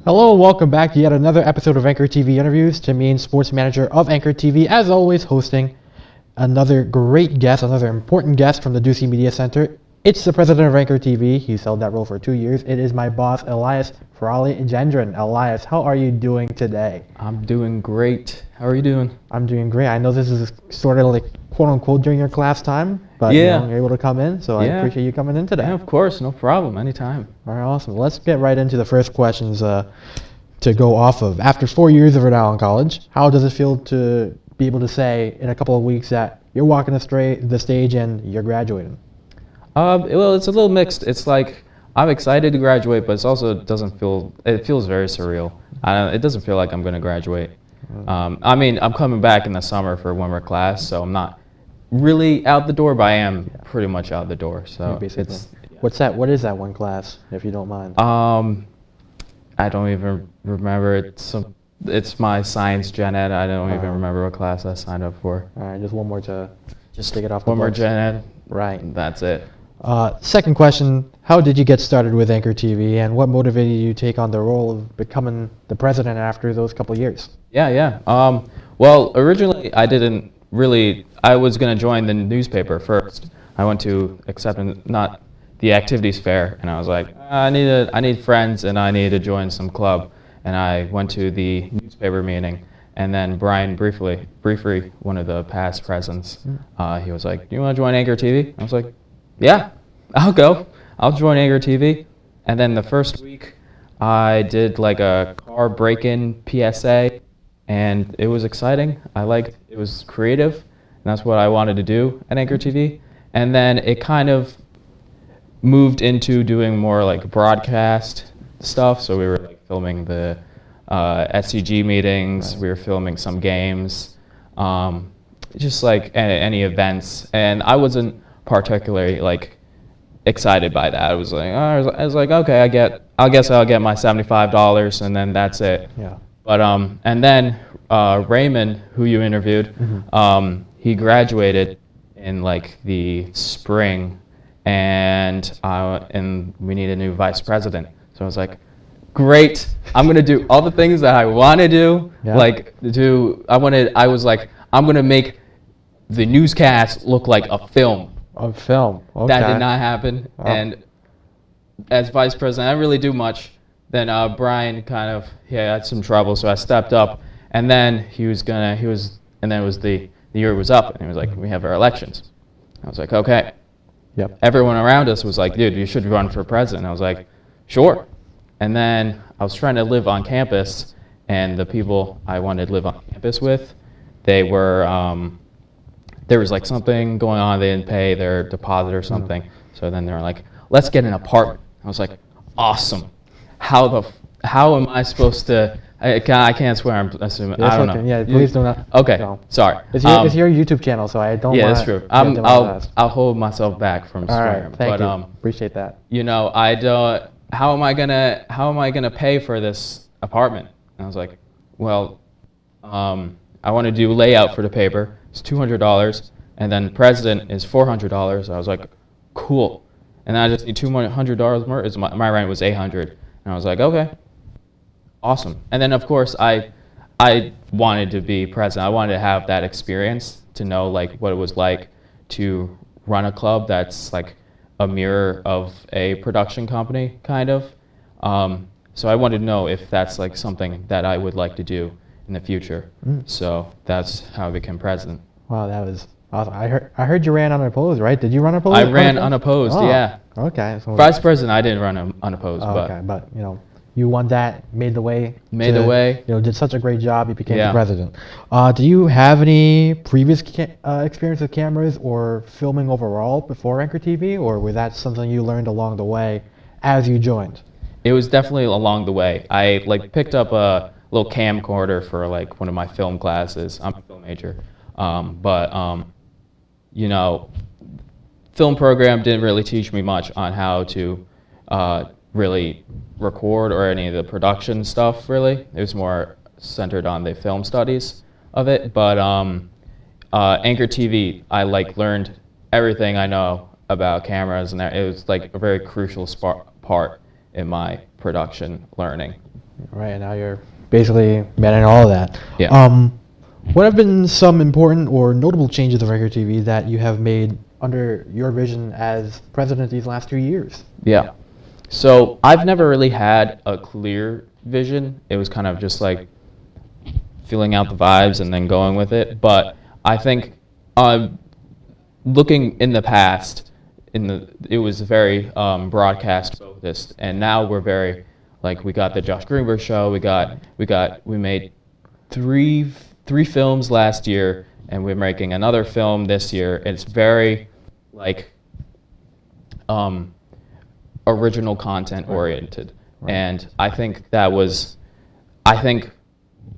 Hello and welcome back to yet another episode of Anchor TV Interviews. Tim Yean, sports manager of Anchor TV, as always hosting another great guest, another important guest from the Ducey Media Center. It's the president of Anchor TV. He's held that role for 2 years. It is my boss, Elias Frawley Gendron. Elias, how are you doing today? I'm doing great. How are you doing? I'm doing great. I know this is sort of like quote unquote during your class time, but Yeah. you're able to come in, so I Yeah. appreciate you coming in today. Yeah, of course, no problem, anytime. All right, awesome. Let's get right into the first questions to go off of. After 4 years of Rhode Island College, how does it feel to be able to say in a couple of weeks that you're walking the stage and you're graduating? Well, it's a little mixed. It's like I'm excited to graduate, but it feels very surreal. It doesn't feel like I'm going to graduate. I'm coming back in the summer for one more class, so I'm not really out the door, but I am pretty much out the door. So basically. What's that? What is that one class, if you don't mind? I don't even remember. It's my science gen ed. I don't even remember what class I signed up for. All right, just one more to just take it off the One more books. gen ed. Right. That's it. Second question, how did you get started with Anchor TV, and what motivated you to take on the role of becoming the president after those couple years? Yeah. Well, originally I was going to join the newspaper first. I went to not the activities fair, and I was like, I need friends, and I need to join some club. And I went to the newspaper meeting, and then Brian Briefly, one of the past presidents, he was like, do you want to join Anchor TV? I was like, yeah, I'll go. I'll join Anchor TV. And then the first week, I did like a car break-in PSA, and it was exciting. It was creative, and that's what I wanted to do at Anchor TV. And then it kind of moved into doing more like broadcast stuff. So we were like filming the SCG meetings. Right. We were filming some games, just like any events. And I wasn't particularly like excited by that. I was like, okay, I guess I'll get my $75, and then that's it. Yeah. But and then Raymond, who you interviewed, he graduated in like the spring, and we need a new vice president. So I was like, great, I'm gonna do all the things that I want to do. Yeah. I was like, I'm gonna make the newscast look like a film. A film. Okay. That did not happen. Oh. And as vice president, I didn't really do much. Then Brian had some trouble, so I stepped up. And then and then it was the year was up, and he was like, we have our elections. I was like, okay. Yep. Everyone around us was like, dude, you should run for president. I was like, sure. And then I was trying to live on campus, and the people I wanted to live on campus with, there was like something going on. They didn't pay their deposit or something. So then they were like, let's get an apartment. I was like, awesome. How am I supposed to? I can't swear. I'm assuming. Yes, I don't okay. know. Yeah, please do not. Okay. No. Sorry. It's your YouTube channel, so I don't. Yeah, that's true. I'll hold myself back from All swearing. right, thank you. Appreciate that. I don't. How am I gonna pay for this apartment? And I was like, well, I want to do layout for the paper. It's $200, and then president is $400. I was like, cool. And then I just need $200 more. My rent was $800, and I was like, okay, awesome. And then of course I wanted to be president. I wanted to have that experience to know like what it was like to run a club that's like a mirror of a production company, kind of. So I wanted to know if that's like something that I would like to do in the future. So that's how I became president. Wow, that was awesome. I heard you ran unopposed, right? Did you run unopposed? I ran unopposed, yeah. Okay. So Vice president, I didn't run unopposed, okay, but you won that, made the way. Did such a great job. You became the president. Do you have any previous experience with cameras or filming overall before Anchor TV, or was that something you learned along the way as you joined? It was definitely along the way. I picked up a little camcorder for like one of my film classes. I'm a film major, film program didn't really teach me much on how to really record or any of the production stuff, really. It was more centered on the film studies of it. But Anchor TV, I learned everything I know about cameras, and it was like a very crucial part in my production learning. Right, and now you're basically managing all of that. Yeah. What have been some important or notable changes of Anchor TV that you have made under your vision as president these last 2 years? Yeah. So I've never really had a clear vision. It was kind of just like feeling out the vibes and then going with it. But I think looking in the past, it was very broadcast focused, and now we're very like we got the Josh Greenberg show. We made three films last year, and we're making another film this year. It's very like original content oriented, and I think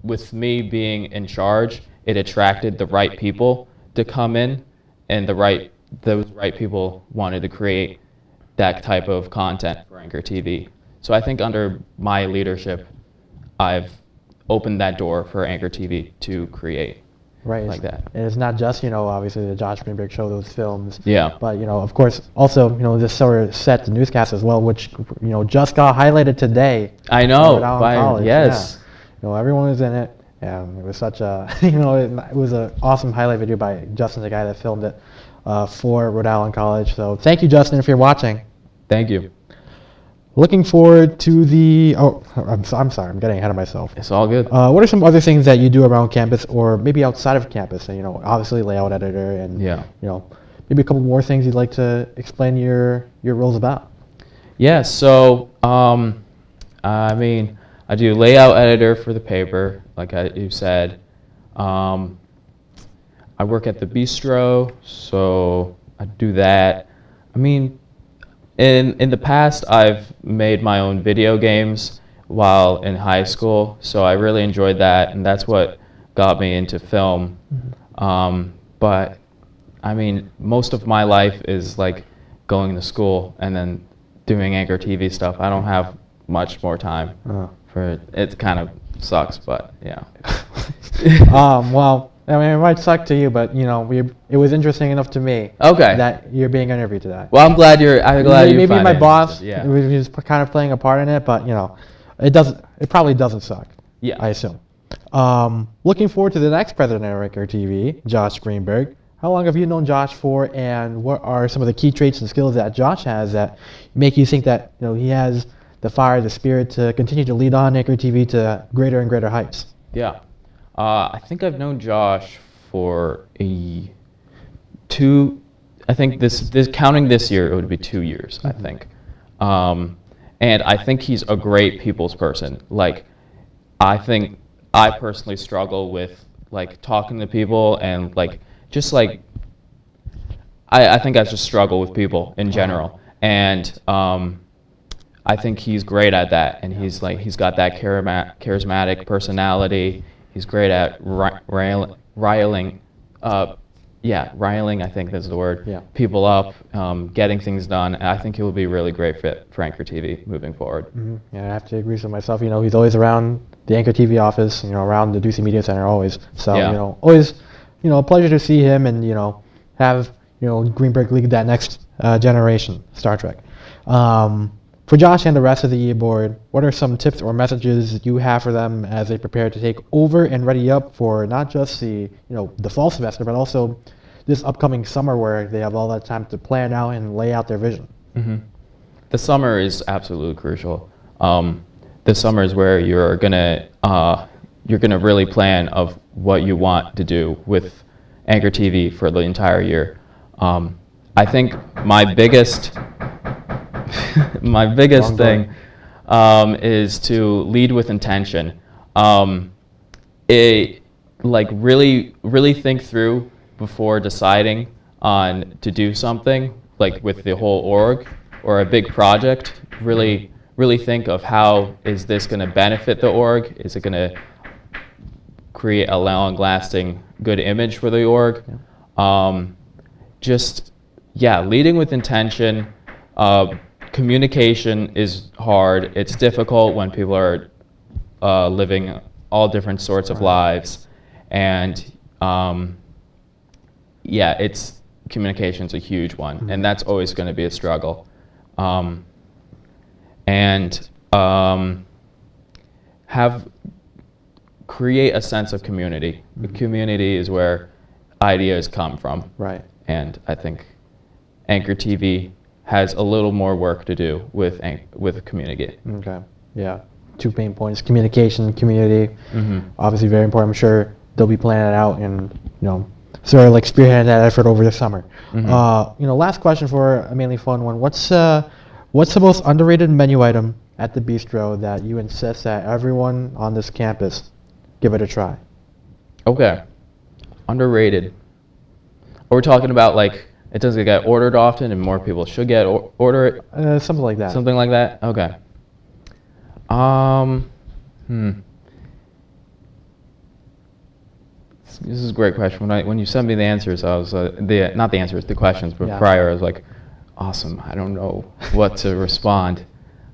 with me being in charge, it attracted the right people to come in, and those right people wanted to create that type of content for Anchor TV. So I think under my leadership, I've opened that door for Anchor TV to create like that. And it's not just, obviously the Josh Greenberg show, those films. Yeah. But, of course, also, this sort of set the newscast as well, which, just got highlighted today. I know. College. Yes. Yeah. Everyone was in it. And it was such a, it was an awesome highlight video by Justin, the guy that filmed it for Rhode Island College. So thank you, Justin, if you're watching. Thank you. Looking forward to the, I'm sorry, I'm getting ahead of myself. It's all good. What are some other things that you do around campus or maybe outside of campus? And, obviously layout editor and, maybe a couple more things you'd like to explain your roles about. Yeah, so, I do layout editor for the paper, like you said. I work at the Beestro, so I do that. In the past, I've made my own video games while in high school, so I really enjoyed that, and that's what got me into film. But most of my life is like going to school and then doing Anchor TV stuff. I don't have much more time for it. It kind of sucks, but yeah. Well, it might suck to you, but it was interesting enough to me. Okay. That you're being interviewed today. Well, I'm glad you. Maybe find my it boss interesting. was just kind of playing a part in it, but it probably doesn't suck. Yeah. I assume. Looking forward to the next president of Anchor TV, Josh Greenberg. How long have you known Josh for, and what are some of the key traits and skills that Josh has that make you think that he has the fire, the spirit to continue to lead on Anchor TV to greater and greater heights? Yeah. I think I've known Josh for I think this counting this year, it would be 2 years, I think. And I think he's a great people's person. Like, I think I personally struggle with like talking to people and like just like I think I just struggle with people in general. And I think he's great at that, and he's got that charismatic personality. He's great at riling, I think that's the word, people up, getting things done. And I think he will be a really great fit for Anchor TV moving forward. Mm-hmm. Yeah, I have to agree with myself. He's always around the Anchor TV office, around the Ducey Media Center always. So, always, a pleasure to see him and, have, Greenberg lead that next generation, Star Trek. For Josh and the rest of the E board, what are some tips or messages you have for them as they prepare to take over and ready up for not just the fall semester, but also this upcoming summer where they have all that time to plan out and lay out their vision? Mm-hmm. The summer is absolutely crucial. The summer is where you're gonna really plan of what you want to do with Anchor TV for the entire year. I think my biggest thing is to lead with intention. Really think through before deciding on to do something, like with the whole org or a big project. Really think of how is this going to benefit the org? Is it going to create a long-lasting good image for the org? Leading with intention. Communication is hard. It's difficult when people are living all different sorts of lives, and communication's a huge one, and that's always going to be a struggle. create a sense of community. The community is where ideas come from. Right. And I think Anchor TV has a little more work to do with community. Okay. Yeah. 2 main points: communication, community. Obviously, very important. I'm sure they'll be planning it out and sort of like spearheading that effort over the summer. Last question for a mainly fun one. What's the most underrated menu item at the Beestro that you insist that everyone on this campus give it a try? Okay. Underrated. Are we talking about like it doesn't get ordered often and more people should order it? Something like that. Something like that? Okay. This is a great question. When you sent me the answers, I was not the answers, the questions, but prior, I was like, awesome. I don't know what to respond.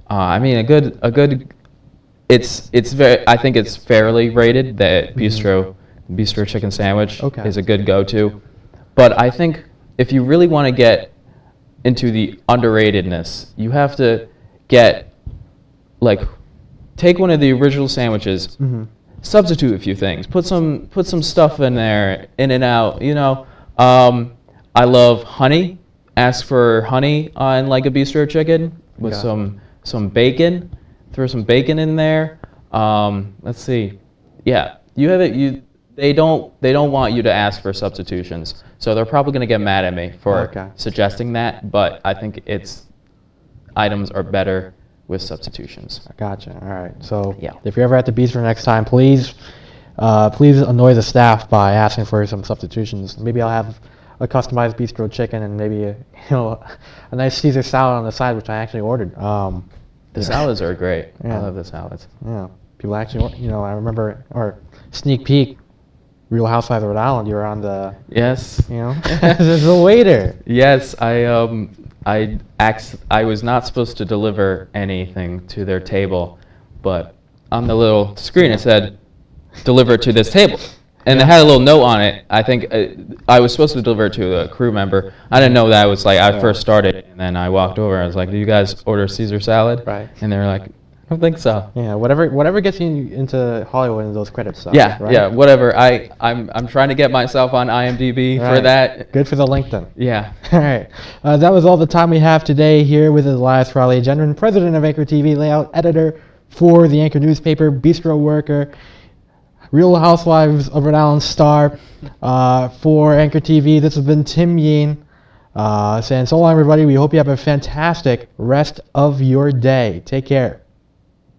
I mean, a good. It's very. I think it's fairly rated. That Beestro chicken sandwich is a good go-to. But I think if you really want to get into the underratedness, you have to take one of the original sandwiches, substitute a few things, put some stuff in there, in and out. I love honey. Ask for honey on like a Beestro chicken with some bacon. Throw some bacon in there. Let's see. Yeah, you have it. They don't want you to ask for substitutions, so they're probably going to get mad at me for suggesting that. But I think items are better with substitutions. Gotcha. All right. So if you're ever at the Beestro next time, please annoy the staff by asking for some substitutions. Maybe I'll have a customized Beestro chicken and maybe a nice Caesar salad on the side, which I actually ordered. The salads are great. I love the salads. Yeah. People actually, I remember, or sneak peek, Real Housewives of Rhode Island, you were on the... Yes. As a waiter. Yes, I was not supposed to deliver anything to their table, but on the little screen it said, deliver it to this table. And it had a little note on it. I think I was supposed to deliver it to a crew member. I didn't know that. I first started, and then I walked over. I was like, do you guys order Caesar salad? Right. And they were like, I don't think so. Yeah, whatever gets you into Hollywood and those credits stuff. Yeah, right? yeah, whatever. I'm trying to get myself on IMDb for that. Good for the LinkedIn. Yeah. All right. That was all the time we have today here with Elias Frawley Gendron, president of Anchor TV, layout editor for the Anchor newspaper, Beestro worker, Real Housewives of Rhode Island star for Anchor TV. This has been Tim Yean saying so long, everybody. We hope you have a fantastic rest of your day. Take care.